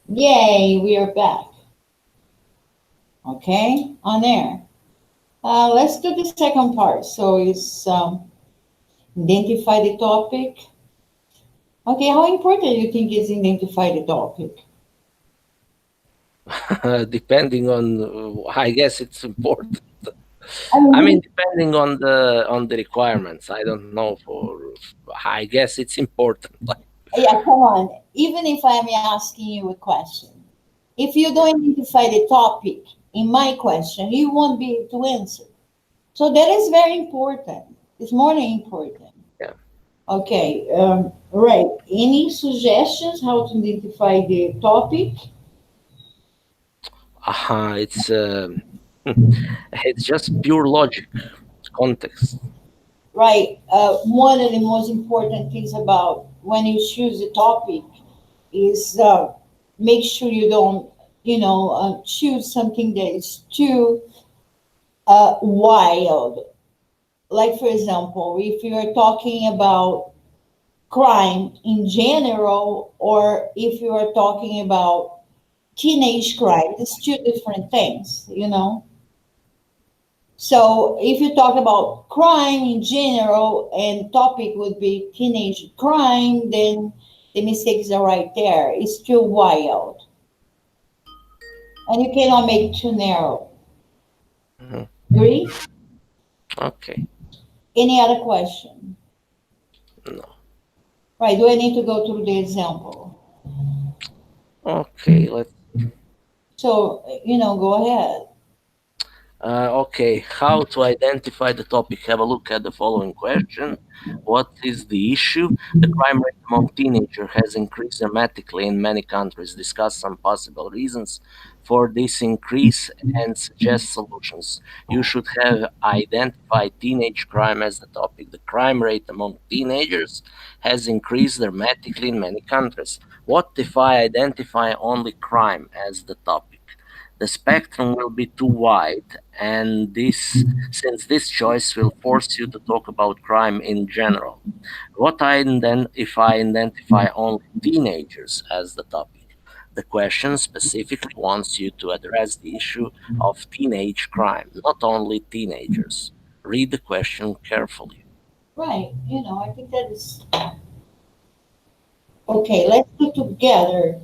Yay, we are back. Okay, on air. Let's do the second part. So it's identify the topic. Okay, how important do you think is identify the topic? Depending on, I guess it's important. I I mean, mean, depending on the requirements. I don't know. I guess it's important. Like, yeah, come on. Even if I'm asking you a question, if you yeah, don't identify the topic in my question, you won't be able to answer. So that is very important. It's more than important. yeah. Okay, right. Any suggestions how to identify the topic? It's it's just pure logic, context. Right. One of the most important things about when you choose a topic is make sure you don't, choose something that is too wild. Like, for example, if you're talking about crime in general, or if you are talking about teenage crime, it's two different things. So if you talk about crime in general and topic would be teenage crime, then the mistakes are right there. It's too wild. And you cannot make it too narrow. Mhm. Agree? Okay. Any other question? No. Right, do I need to go through the example? Okay. Let's. So, go ahead. Okay, how to identify the topic? Have a look at the following question. What is the issue? The crime rate among teenagers has increased dramatically in many countries. Discuss some possible reasons for this increase and suggest solutions. You should have identified teenage crime as the topic. The crime rate among teenagers has increased dramatically in many countries. What if I identify only crime as the topic? The spectrum will be too wide, and this since this choice will force you to talk about crime in general. What I then if I identify only teenagers as the topic? The question specifically wants you to address the issue of teenage crime, not only teenagers. Read the question carefully. Right, I think that is okay. Let's do together.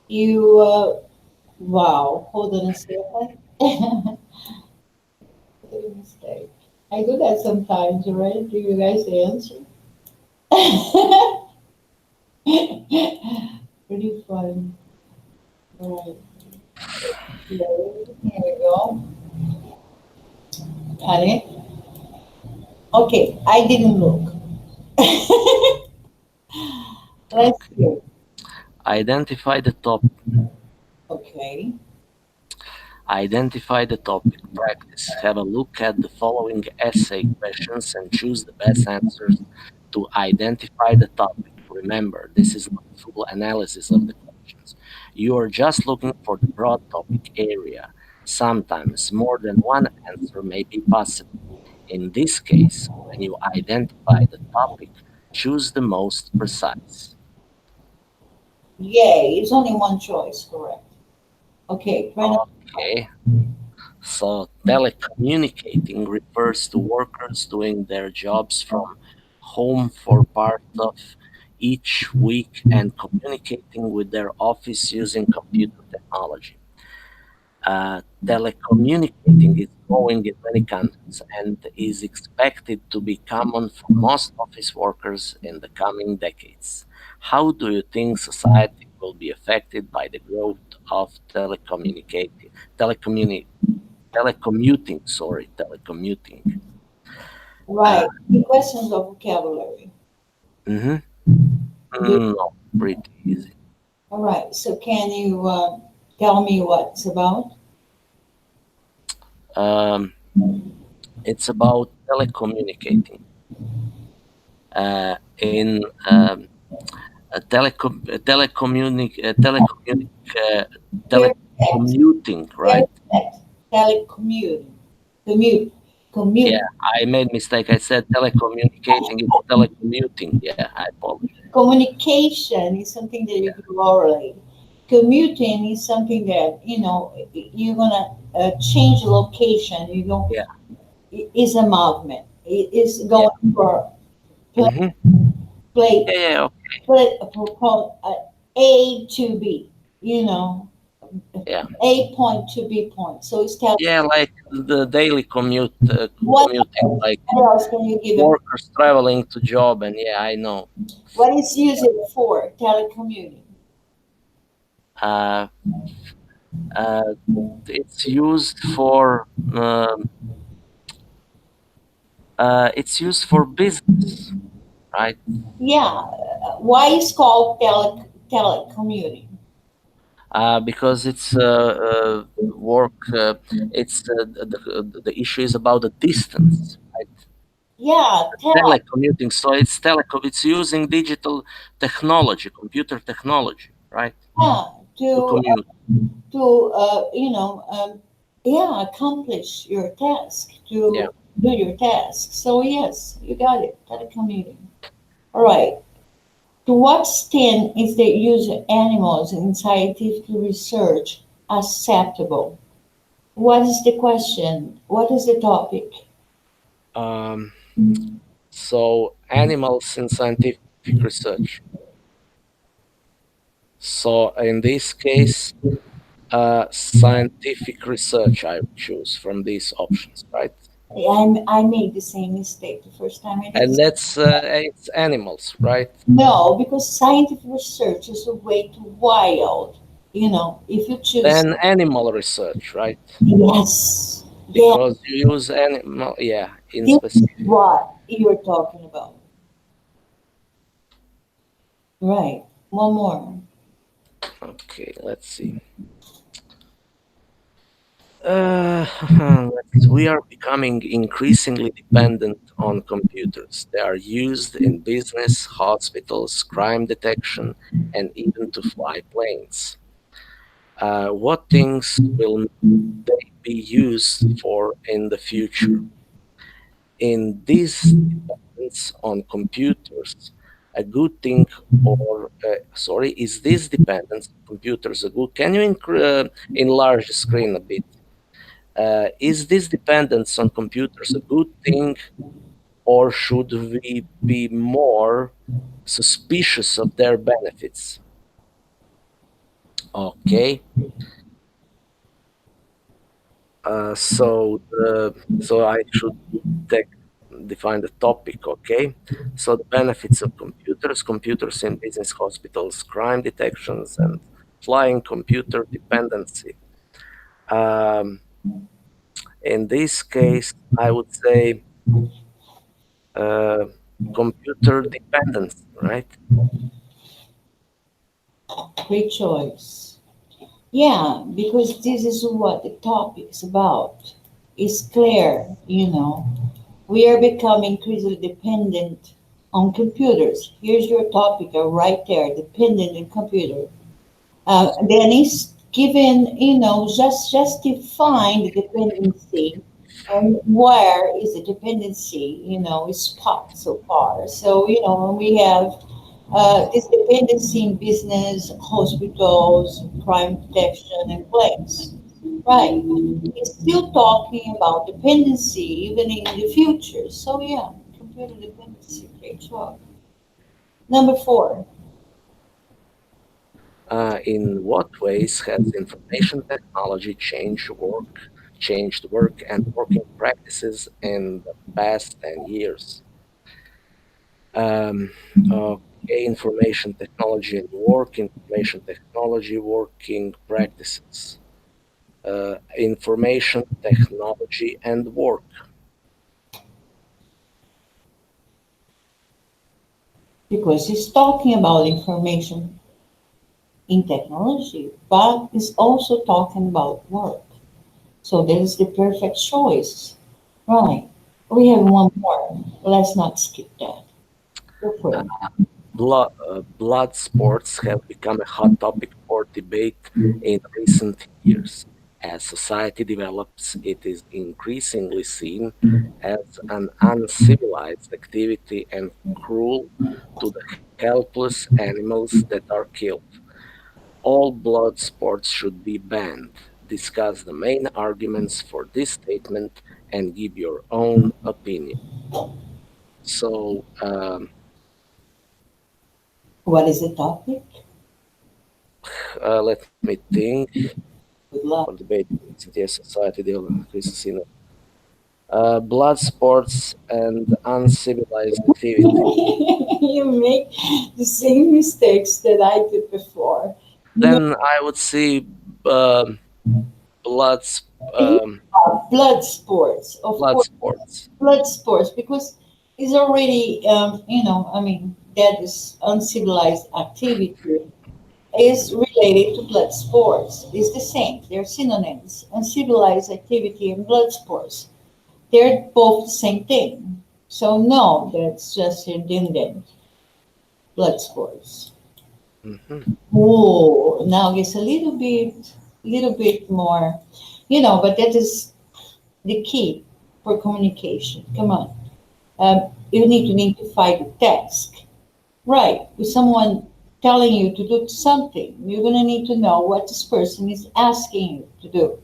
You, wow, hold on a second. Mistake. I do that sometimes, right? Do you guys answer? Pretty fun. Right. Here we go. Got it. Okay, I didn't look. Let's Okay. see. Identify the top Okay. Identify the topic. Practice. Have a look at the following essay questions and choose the best answers to identify the topic. Remember, this is not full analysis of the questions. You are just looking for the broad topic area. Sometimes more than one answer may be possible. In this case, when you identify the topic, choose the most precise. Yay, it's only one choice, correct. Okay, try not. Okay. So, telecommunicating refers to workers doing their jobs from home for part of each week and communicating with their office using computer technology. Telecommunicating is growing in many countries and is expected to be common for most office workers in the coming decades. How do you think society will be affected by the growth of telecommunicating? Telecommuting. Uh, Right. The questions of vocabulary. mhm. Do- No, pretty easy. All right. So can you tell me what it's about? Um, it's about telecommunicating. In telecommunic Perfect. telecommuting, right? Perfect. Telecommuting. Commute. Yeah, Commute. I made mistake. I said telecommunicating. It's telecommuting. Yeah, I apologize. Communication is something that you Yeah, do orally. Commuting is something that, you're gonna change location. You go, Yeah. is a movement. It is Yeah. going for play, Mm-hmm. play, Yeah. Yeah. from A to B. You know, Yeah. A point to B point. So it's telling Yeah. Like the daily what commuting, like else can you give them? workers traveling to job, and yeah, I know. What is used for telecommuting? Uh, uh, it's used for business, right? Yeah. Why is called telecommuting? Because it's work. It's the issue is about the distance, right? Yeah, Telecommuting. So it's telecom. It's using digital technology, computer technology, right, yeah, to commute. yeah, accomplish your task, Yeah. to do your task. So yes, you got it. Telecommuting. All right. To what extent is the use of animals in scientific research acceptable? What is the question? What is the topic? Um, so animals in scientific research. So in this case, scientific research I would choose from these options, right? I made the same mistake the first time I did. And that's it's animals, right? No, because scientific research is a way too wild. If you choose, Then animal research, right? yes, yeah, Because you use animal, yeah, in this is specific. what you're talking about. Right. One more. Okay, let's see. We are becoming increasingly dependent on computers. They are used in business, hospitals, crime detection, and even to fly planes. What things will they be used for in the future? In this dependence on computers, a good thing, or sorry, is this dependence on computers a good? Can you enlarge the screen a bit? Is this dependence on computers a good thing, or should we be more suspicious of their benefits? Okay, so I should take define the topic. Okay, so the benefits of computers in business, hospitals, crime detections, and flying computer dependency. Um, in this case, I would say uh, computer dependency, right? Great choice. Yeah, because this is what the topic is about. It's clear, we are becoming increasingly dependent on computers. Here's your topic right there, dependent on computer. Then it's given, just define the dependency and where is the dependency, is spot so far. So, when we have this dependency in business, hospitals, crime detection, and claims. Right. It's still talking about dependency even in the future. So, yeah, computer dependency. Great job. Number four. In what ways has information technology changed work and working practices in the past 10 years? Um, okay, information technology working practices, information technology and work. Because it's talking about information in technology, but it's also talking about work. So that is the perfect choice. Right. We have one more. Let's not skip that. Go for it. Blood sports have become a hot topic for debate in recent years. As society develops, it is increasingly seen as an uncivilized activity and cruel to the helpless animals that are killed. All blood sports should be banned. Discuss the main arguments for this statement and give your own opinion. So, What is the topic? let me think. Good For luck. debate, CTS Society, deal, Christina. Blood sports and uncivilized activity. You make the same mistakes that I did before. You know, Then I would say um blood, yeah, um, blood sports, of blood course, sports. blood sports, because it's already, I mean, that is uncivilized activity is related to blood sports. It's the same. They're synonyms. Uncivilized activity and blood sports. They're both the same thing. So no, that's just redundant. Blood sports. Hmm. Oh, now it's a little bit more, but that is the key for communication. Come on. You need to identify the task. Right. With someone telling you to do something, you're going to need to know what this person is asking you to do.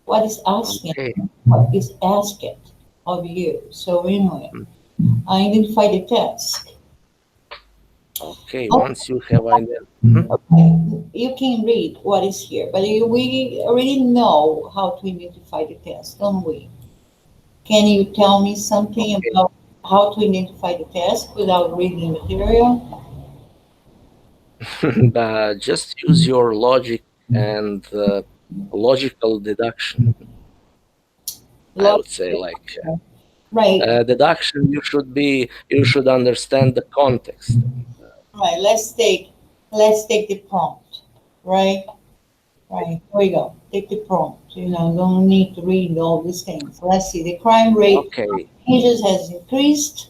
What is asking? Okay. What is asked of you? So, anyway, Mm. identify the task. Okay. Once you have idea. Mhm. Okay, you can read what is here, but we already know how to identify the task, don't we? Can you tell me something Okay. about how to identify the task without reading the material? Just use your logic and logical deduction. I would say, Logic, like right, deduction. You should understand the context. right. Let's take the prompt, right? Right. Here we go. Take the prompt. Don't need to read all these things. Let's see. The crime rate Okay. changes has increased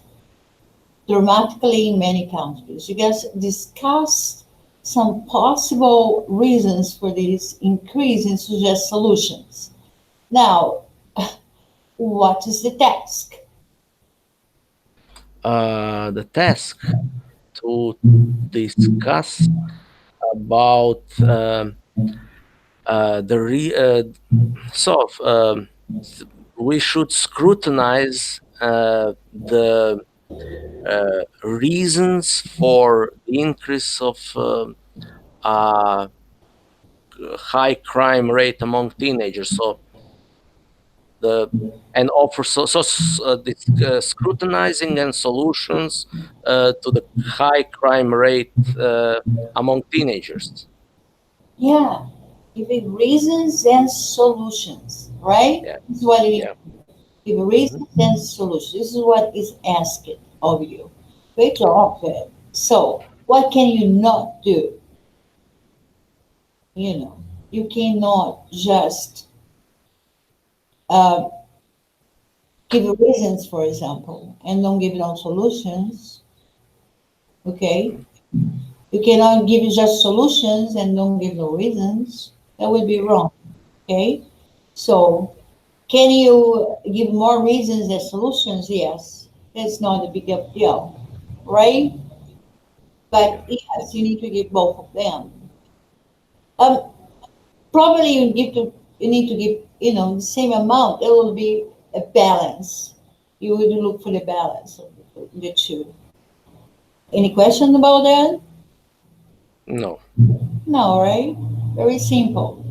dramatically in many countries. You guys discuss some possible reasons for this increase and suggest solutions. Now, what is the task? The task to discuss about the so s- we should scrutinize the reasons for the increase of uh, high crime rate among teenagers. So the and offer this, scrutinizing and solutions to the high crime rate among teenagers. Yeah, give it reasons and solutions, right? Yeah, This is what you yeah. give Mhm. reasons and solutions. This is what is asked of you. Great job, Fed. So, what can you not do? You know, you cannot just uh, give reasons, for example, and don't give no solutions. Okay, you cannot give just solutions and don't give no reasons. That would be Okay. wrong. Okay, so can you give more reasons than solutions? Yes, it's not a big deal, right? Yeah. But yes, you need to give both of them. Um, Probably you need to give the same amount. It will be a balance. You would look for the balance of the two. Any question about that? No. No, right? Very simple.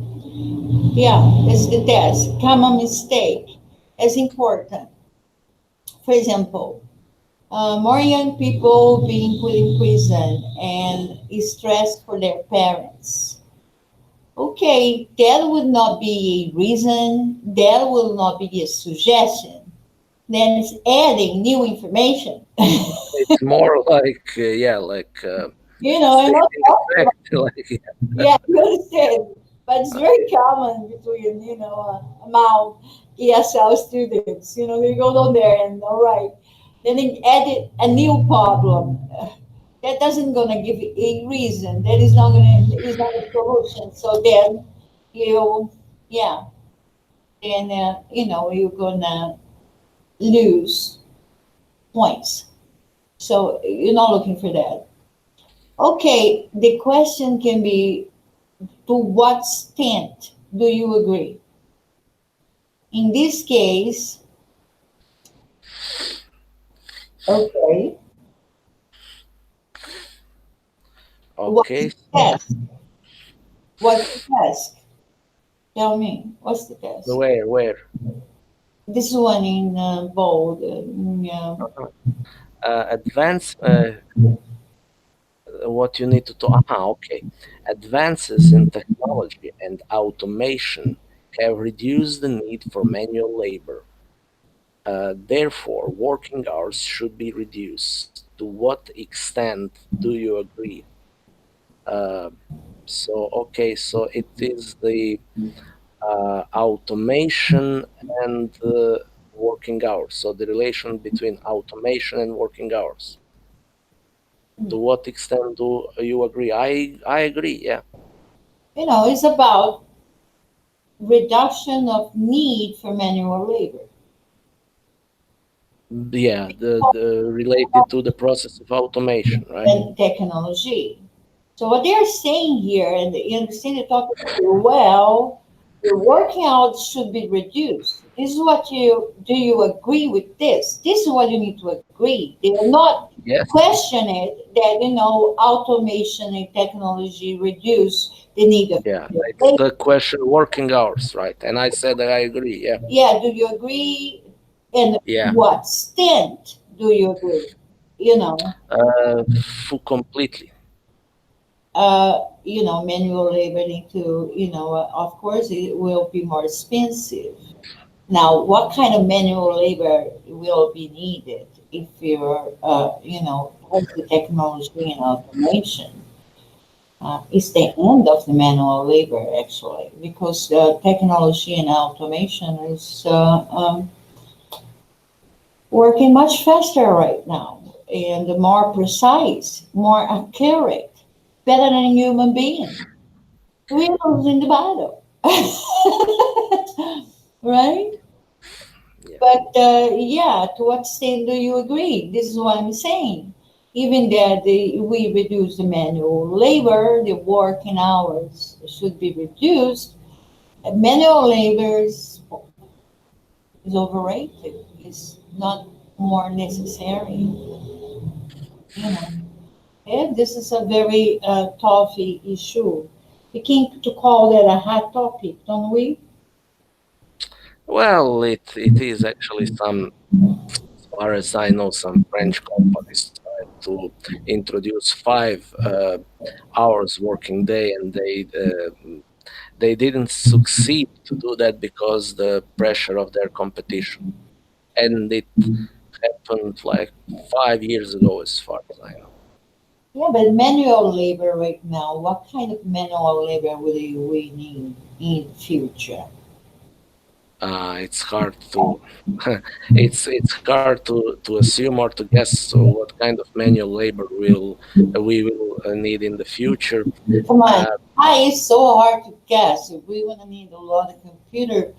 Yeah, it's the test. Common mistake is important. For example, more young people being put in prison and is stressed for their parents. Okay, that would not be a reason. That will not be a suggestion. Then it's adding new information. It's more like yeah, like And not stating a talking about, fact. Like yeah, you understand. But it's very okay, common between, among ESL students. They go down there and, all right, then they added a new problem. That doesn't gonna give you a reason. That is not a solution. So then you, yeah, then, you're gonna lose points. So you're not looking for that. Okay, the question can be, to what extent do you agree? In this case, okay, what's Okay, the test? What's the task? Tell me, what's the task? where? This one in bold. Yeah. Advance what you need to talk. Okay. Advances in technology and automation have reduced the need for manual labor. Therefore, working hours should be reduced. To what extent do you agree? Uh, so it is the automation and working hours. So the relation between automation and working hours. To what extent do you agree? I agree. Yeah, It's about reduction of need for manual labor yeah. The related to the process of automation, right? and technology. So what they're saying here, and you understand, they're talking about, well, your working hours should be reduced. This is what you do. You agree with this? This is what you need to agree. They will not Yes. question it that automation and technology reduce the need of Yeah, it's labor. the question working hours, right? And I said that I agree. Yeah, Yeah, do you agree? And yeah. what extent do you agree? You know, Full completely. manual labor need to, of course, it will be more expensive. Now, what kind of manual labor will be needed if you're, with the technology and automation? It's the end of the manual labor, actually, because technology and automation is working much faster right now and more precise, more accurate, better than a human being. We're losing the battle. Right? Yeah. But yeah, to what extent do you agree? This is what I'm saying. Even that we reduce the manual labor, the working hours should be reduced. Manual labor is overrated. It's not more necessary. Yeah, this is a very tough issue. We can to call that a hot topic, don't we? Well, it is actually some, as far as I know, some French companies tried to introduce 5 hours working day, and they didn't succeed to do that because the pressure of their competition, and it happened like 5 years ago, as far as I know. Yeah, but manual labor right now, what kind of manual labor will we need in future? It's hard to it's hard to assume or to guess what kind of manual labor we will need in the future. Come on, Uh, it's so hard to guess. We want to need a lot of computer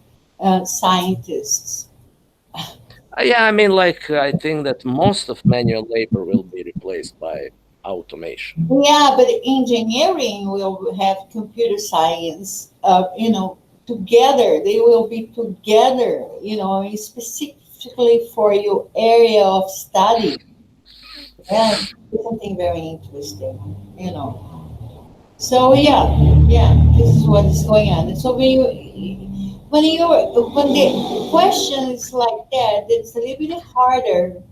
scientists. yeah, I mean, like I think that most of manual labor will be replaced by automation. Yeah, but engineering will have computer science, together. They will be together, specifically for your area of study. Yeah, it's something very interesting. So yeah, this is what is going on. So when the question is like that, it's a little bit harder.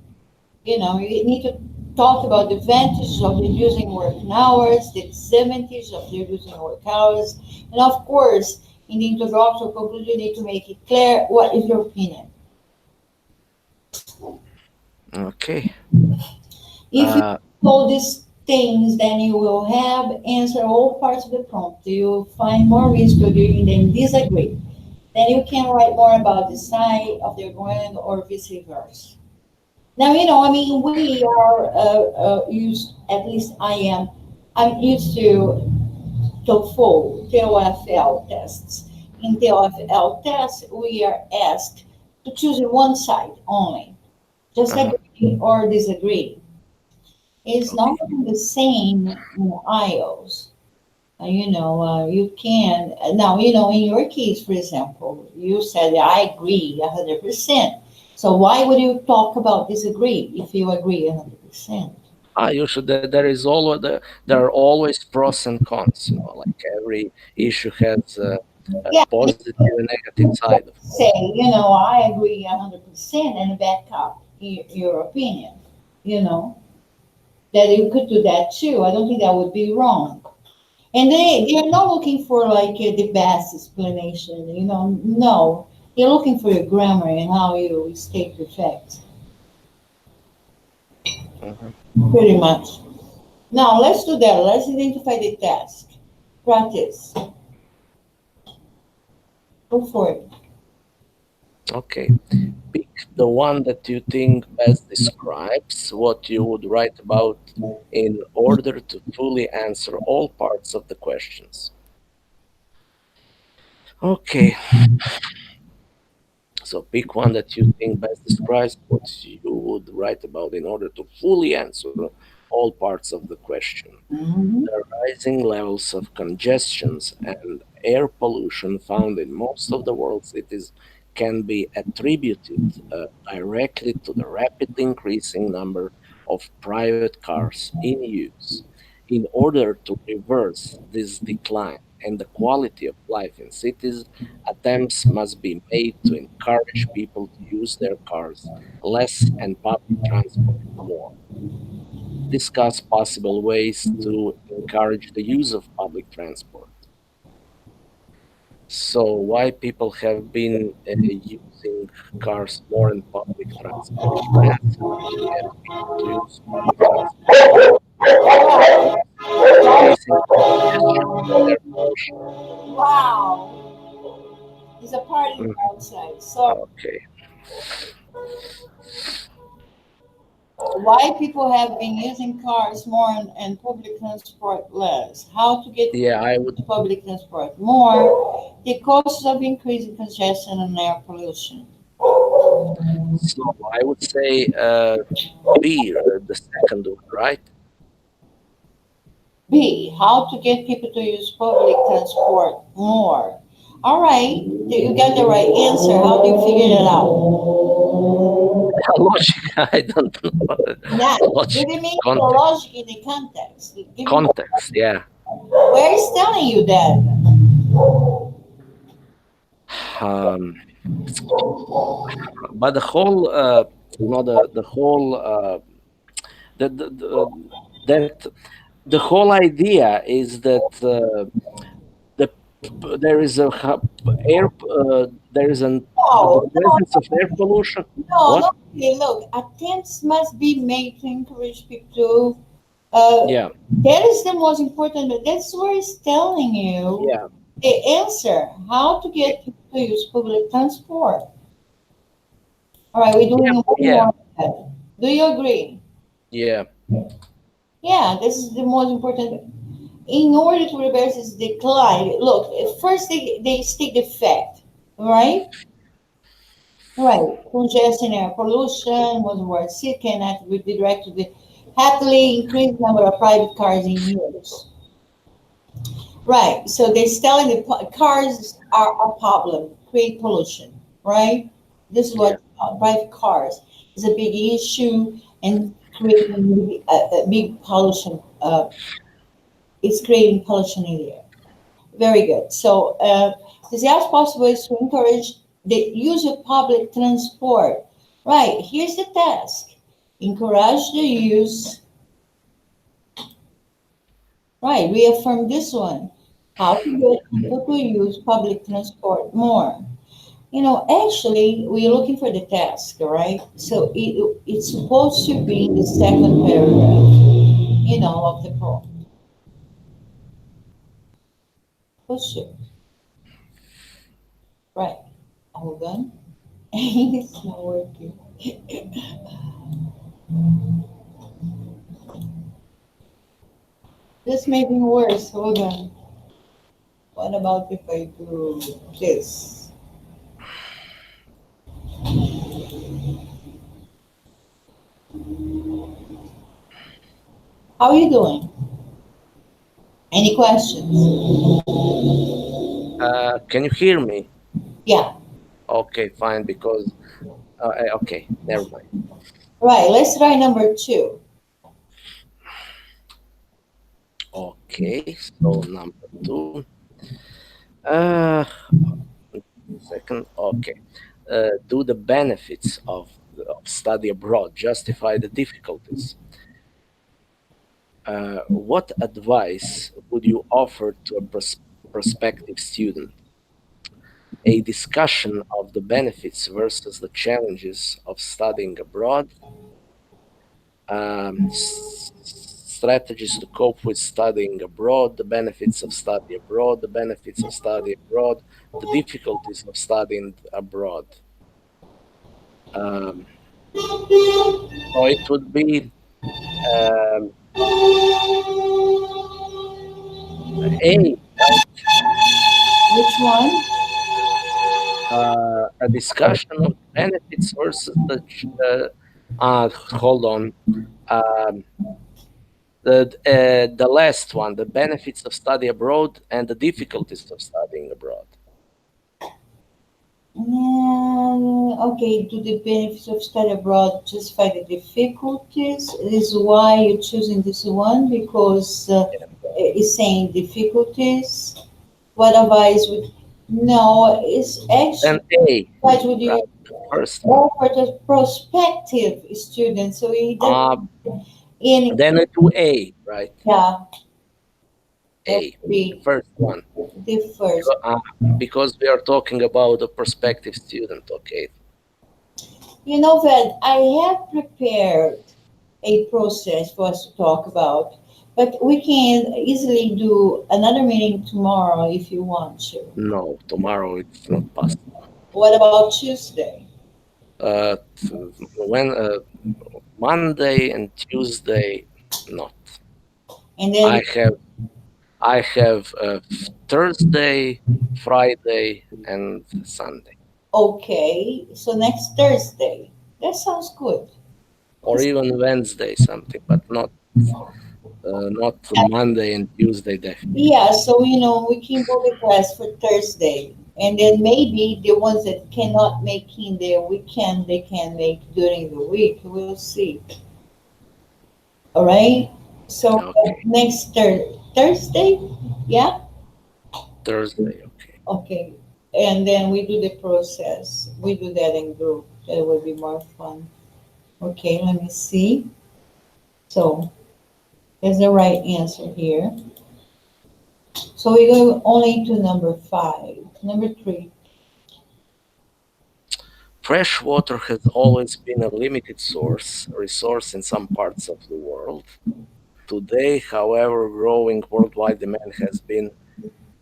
You need to talk about the advantages of reducing working hours, the disadvantages of reducing work hours, and of course, in the introductory conclusion, you need to make it clear what is your opinion. Okay. If you Uh, know these things, then you will have answer all parts of the prompt. You find more reasons to agree than disagree. Then you can write more about the side of the argument or vice versa. Now, I mean, we are used, at least I'm used to TOEFL, TOEFL tests. In TOEFL tests, we are asked to choose one side only, just uh-huh. agree or disagree. It's not Okay. the same aisles. You can now. In your case, for example, you said I agree 100%. So why would you talk about disagree if you agree 100%? You should. There are always pros and cons. Like every issue has a Yeah, positive and negative side, of say, course. I agree 100% and back up your opinion, you know, that you could do that too. I don't think that would be wrong. And they're not looking for like the best explanation, no. They're looking for your grammar and how you state your facts, Mhm. pretty much. Now, let's do that. Let's identify the task. Practice. Go for it. Okay. Pick the one that you think best describes what you would write about in order to fully answer all parts of the questions. Okay, so pick one that you think best describes what you would write about in order to fully answer all parts of the question. Mhm. The rising levels of congestions and air pollution found in most of the world's cities can be attributed directly to the rapidly increasing number of private cars in use. In order to reverse this decline and the quality of life in cities, attempts must be made to encourage people to use their cars less and public transport more. Discuss possible ways to encourage the use of public transport. So, why people have been using cars more in public transport? Less to get people to use public transport more because of the increasing congestion and air pollution. Wow. There's a party Mhm. outside. So Okay. why people have been using cars more and public transport less? How to get Yeah, I would. to public transport more? The causes of increasing congestion and air pollution. So I would say B, the second one, right? B. How to get people to use public transport more? All right, you got the right answer. How do you figure that out? Logic. I don't know. Now, Logic. give me the Context. logic in the context. Give me Context. Yeah. where is telling you that. Um, but the whole, the whole, the that the whole idea is that the there is a air there is an the No, no, presence of air pollution. no, What? no. Okay, look, attempts must be made to encourage people to. Yeah. That is the most important. That's where it's telling you Yeah. the answer. How to Yeah. get people to use public transport. All right, we're Yeah. doing one Yeah. more. Do you agree? Yeah. Yeah, this is the most important. In order to reverse this decline, look, first they state the fact, right? Right. Congestion, air pollution, was word sick cannot be directed to the happily increased number of private cars in use. Right. So they're telling the cars are a problem, create pollution, right? This is Yeah. what private cars is a big issue and creating a big pollution. It's creating pollution in the air. Very good. So, the best possible is to encourage the use of public transport. Right. Here's the task. Encourage the use. Right. Reaffirm this one. How to get people to use public transport more. Actually, we're looking for the task, right? So it's supposed to be in the second paragraph, of the prompt. Push it. Right. Hold on. It's not working. This made me worse. Hold on. What about if I do this? How are you doing? Any questions? Can you hear me? Yeah. Okay, fine. Because okay, never mind. Right. Let's try number two. Okay, so number two. Uh, Second. Okay. Do the benefits of study abroad justify the difficulties? What advice would you offer to a prospective student? A discussion of the benefits versus the challenges of studying abroad, strategies to cope with studying abroad, the benefits of study abroad, the benefits of study abroad, the difficulties of studying abroad. Um, so it would be um, A, right? Which one? A discussion of the benefits versus hold on. Um, the last one, the benefits of study abroad and the difficulties of studying abroad. Okay, do the benefits of study abroad justify the difficulties? This is why you're choosing this one because it's saying difficulties. What advice would? No, it's Then actually A, what would right? you The first one. offer the prospective student? So he Uh, doesn't in then I do A, right? yeah, that A, would the be first one. the first. Because we are talking about a prospective student, okay? You know that I have prepared a process for us to talk about, but we can easily do another meeting tomorrow if you want to. No, tomorrow it's not possible. What about Tuesday? When Monday and Tuesday, not. And I then, have I have Thursday, Friday, and Sunday, okay, so next Thursday. That sounds good. or even Wednesday something, but not Monday and Tuesday definitely. Yeah, so we can book a class for Thursday. And then maybe the ones that cannot make in their weekend, they can make during the week. We'll see. All right. So Okay, next Thursday, yeah. Thursday. Okay, Okay. And then we do the process. We do that in group. That would be more fun. Okay, let me see. So there's the right answer here. So we go only to number five. Number three. fresh water has always been a limited resource in some parts of the world. Today, however, growing worldwide demand has been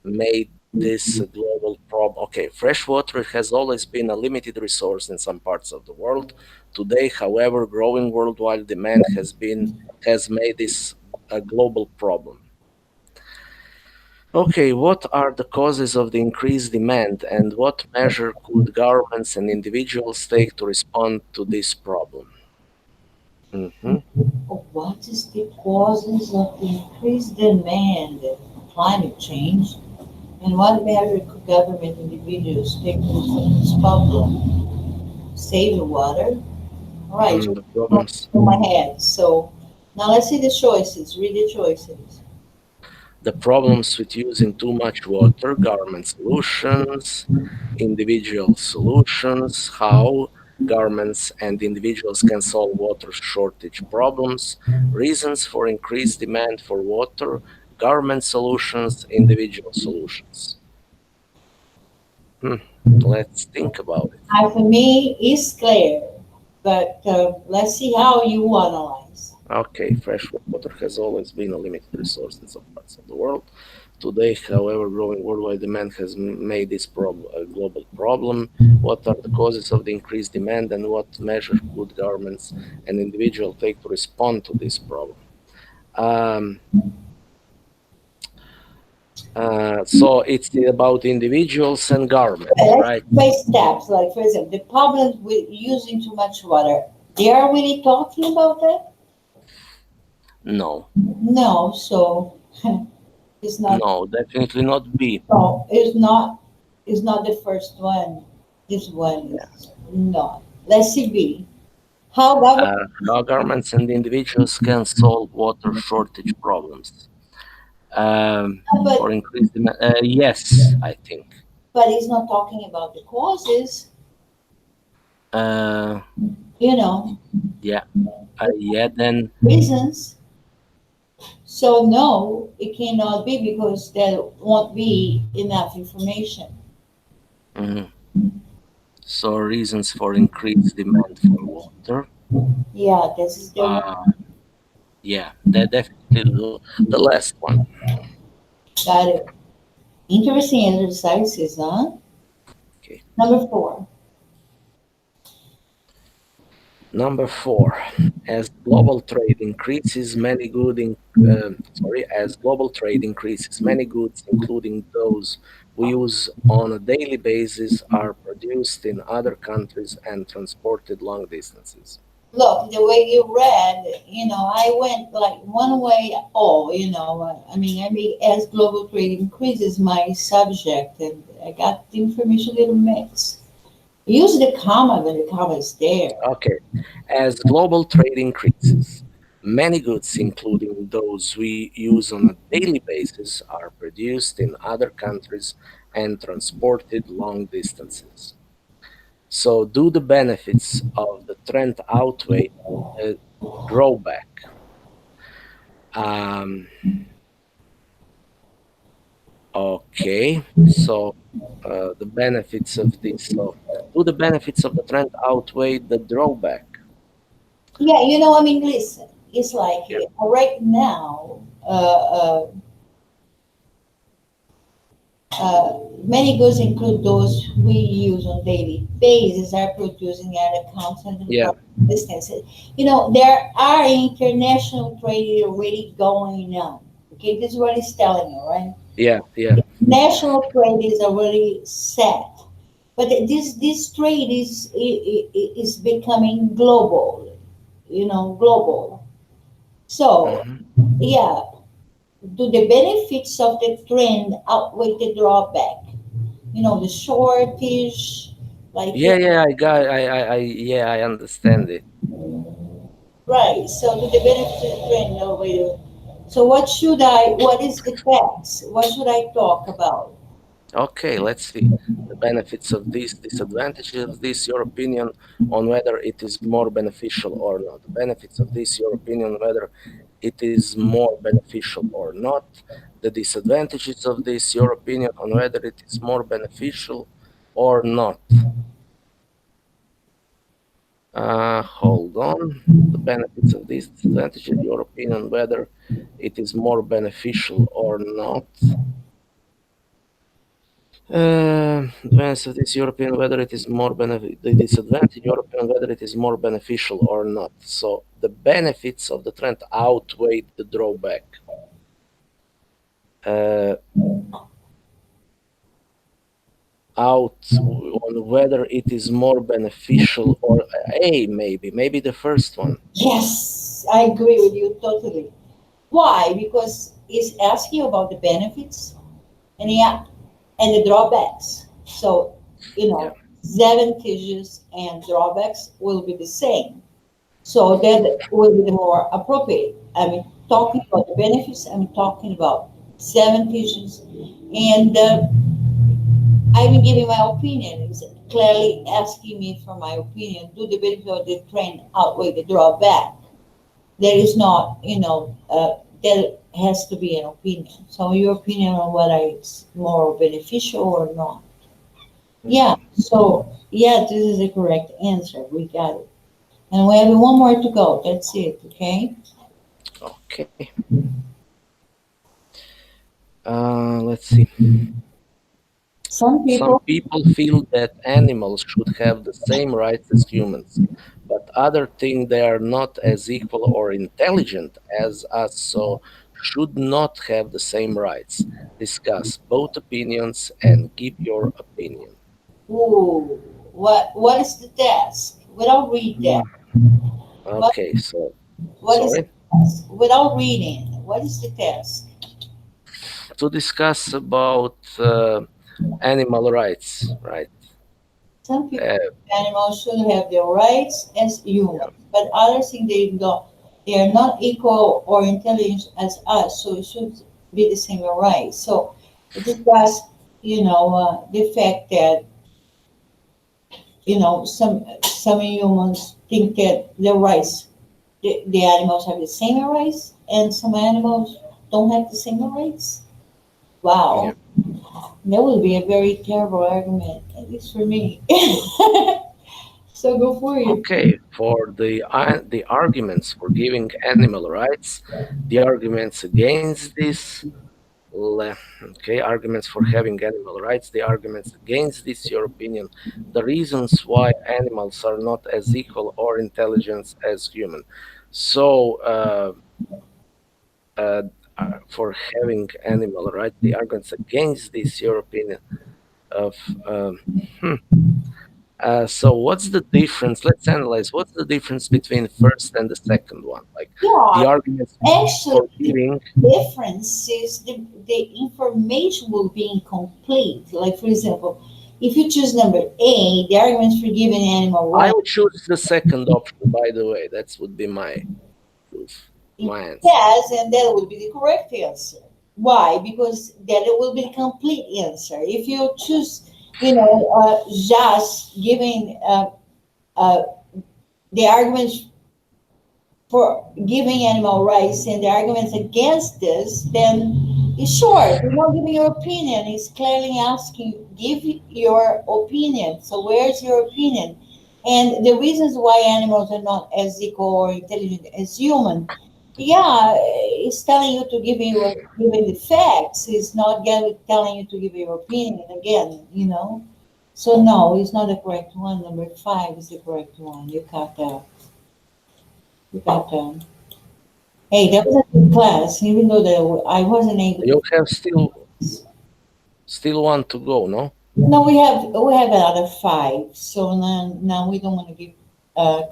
made this a global problem. Okay, fresh water has always been a limited resource in some parts of the world. Today, however, growing worldwide demand has made this a global problem. Okay, what are the causes of the increased demand and what measure could governments and individuals take to respond to this problem? Mhm. What is the causes of the increased demand? Climate change. And what measure could government individuals take to solve this problem? Save the water. All right, The just problems in my head. So now let's see the choices. Read the choices. the problems with using too much water, government solutions, individual solutions, how governments and individuals can solve water shortage problems, reasons for increased demand for water, government solutions, individual solutions. Hmm, let's think about it. For me, it's clear, but let's see how you analyze. Okay, fresh water has always been a limited resource in some parts of the world. Today, however, growing worldwide demand has made this a global problem. What are the causes of the increased demand, and what measures could governments and individuals take to respond to this problem? Um, so it's about individuals and governments, Let's right? by steps. Like for example, the problems with using too much water. They are really talking about that. No, No, so it's not. no, definitely not B. No, it's not. It's not the first one. This one Yeah. is not. Let's see B. How government, How governments and individuals can solve water shortage problems. For but increased demand, yes, I think. it's not talking about the causes. Uh, You know, yeah, yeah. Then, reasons. So no, it cannot be because there won't be enough information. mhm. So reasons for increased demand for water. Yeah, this is the one. Uh, yeah, that definitely the last one. Got it. Interesting exercises, huh? Okay. Number four. Number four, as global trade increases, as global trade increases, many goods, including those we use on a daily basis, are produced in other countries and transported long distances. Look, the way you read, I went like one way. Oh, as global trade increases my subject, and I got the information a little mixed. Use the comma when the comma is there. Okay, as global trade increases, many goods, including those we use on a daily basis, are produced in other countries and transported long distances. So, do the benefits of the trend outweigh the drawback? Um, okay, so the benefits of this. So, do the benefits of the trend outweigh the drawback? Yeah, listen, it's like Yeah, right now, many goods include those we use on daily basis are producing at a constant and yeah, proper distance. There are international trade already going on. Okay, this is what it's telling you, right? yeah, yeah. National trade is already set, but this trade is becoming global. Global. So, Hmm. yeah, do the benefits of the trend outweigh the drawback? The shortage, like, Yeah, yeah, yeah, I understand it. right. So do the benefits of the trend outweigh the. So what is the text? What should I talk about? Okay, let's see. The benefits of this, disadvantages of this, your opinion on whether it is more beneficial or not. The benefits of this, your opinion whether it is more beneficial or not. The disadvantages of this, your opinion on whether it is more beneficial or not. Hold on. The benefits of this, disadvantages, your opinion whether it is more beneficial or not. Advance of this European whether it is more the disadvantage European whether it is more beneficial or not. So the benefits of the trend outweigh the drawback. Uh, out on whether it is more beneficial or A, maybe the first one. Yes, I agree with you totally. Why? Because it's asking about the benefits and and the drawbacks. So, Yeah. advantages and drawbacks will be the same. So that will be the more appropriate. I mean, talking about the benefits, I'm talking about advantages, and I've been giving my opinion. It's clearly asking me for my opinion. Do the benefit of the trend outweigh the drawback? There is not, there has to be an opinion. So your opinion on whether it's more beneficial or not. Yeah, Mhm. so yeah, this is the correct answer. We got it. And we have one more to go. That's it, okay? Okay. Let's see. Some Some people, people feel that animals should have the same rights as humans, but others think they are not as equal or intelligent as us, so should not have the same rights. Discuss both opinions and give your opinion. ooh, what is the task? We don't read that. Mm, What okay, so what is sorry. task without reading? What is the task? To discuss about animal rights, right? Some people Uh, think animals should have their rights as humans, but others think they don't. They are not equal or intelligent as us, so it should be the same rights. So we discuss, the fact that some humans think that the animals have the same rights, and some animals don't have the same rights. yeah. Wow, that would be a very terrible argument, at least for me. So go for it. Okay, for the arguments for giving animal rights, the arguments against this, okay, arguments for having animal rights, the arguments against this, your opinion, the reasons why animals are not as equal or intelligent as human. So, uh, for having animal rights, the arguments against this, your opinion of. Hmm, so what's the difference? Let's analyze what's the difference between first and the second one. Like the Yeah, arguments actually, for the giving. difference is the information will be incomplete. Like, for example, if you choose number A, the arguments for giving animal I rights, would choose the second option. By the way, that would be my proof, my answer. yes, and that will be the correct answer. Why? Because that it will be the complete answer. If you choose, just giving uh, the arguments for giving animal rights and the arguments against this, then it's short. You're not giving your opinion. It's clearly asking, give your opinion. So where's your opinion? And the reasons why animals are not as equal or intelligent as human, yeah, it's telling you to give you the facts. It's not telling you to give your opinion again. So no, it's not the correct one. Number five is the correct one. You got Hey, that was a good class, even though I wasn't able to. You have still want to go, no? No, we have another five, so now we don't want to give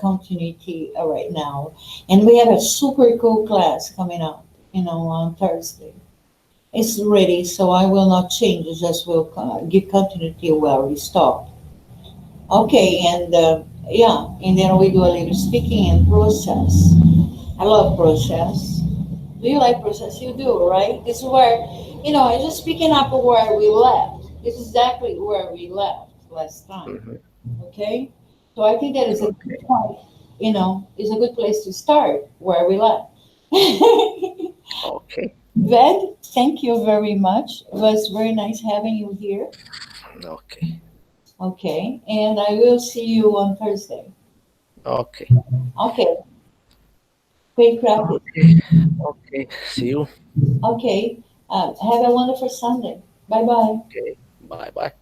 continuity right now, and we have a super cool class coming up, on Thursday. It's ready, so I will not change. It just will give continuity where we stop. Okay, and yeah, and then we do a little speaking and process. I love process. Do you like process? You do, right? This is where, I just picking up where we left. This is exactly where we left last time. Hmm. Okay? So I think that is a good Okay, point. Is a good place to start where we left. okay, Ved, thank you very much. It was very nice having you here. okay, Okay, and I will see you on Thursday. okay, Okay, great practice. okay, okay. See you. Okay, have a wonderful Sunday. Bye bye. Okay, bye bye.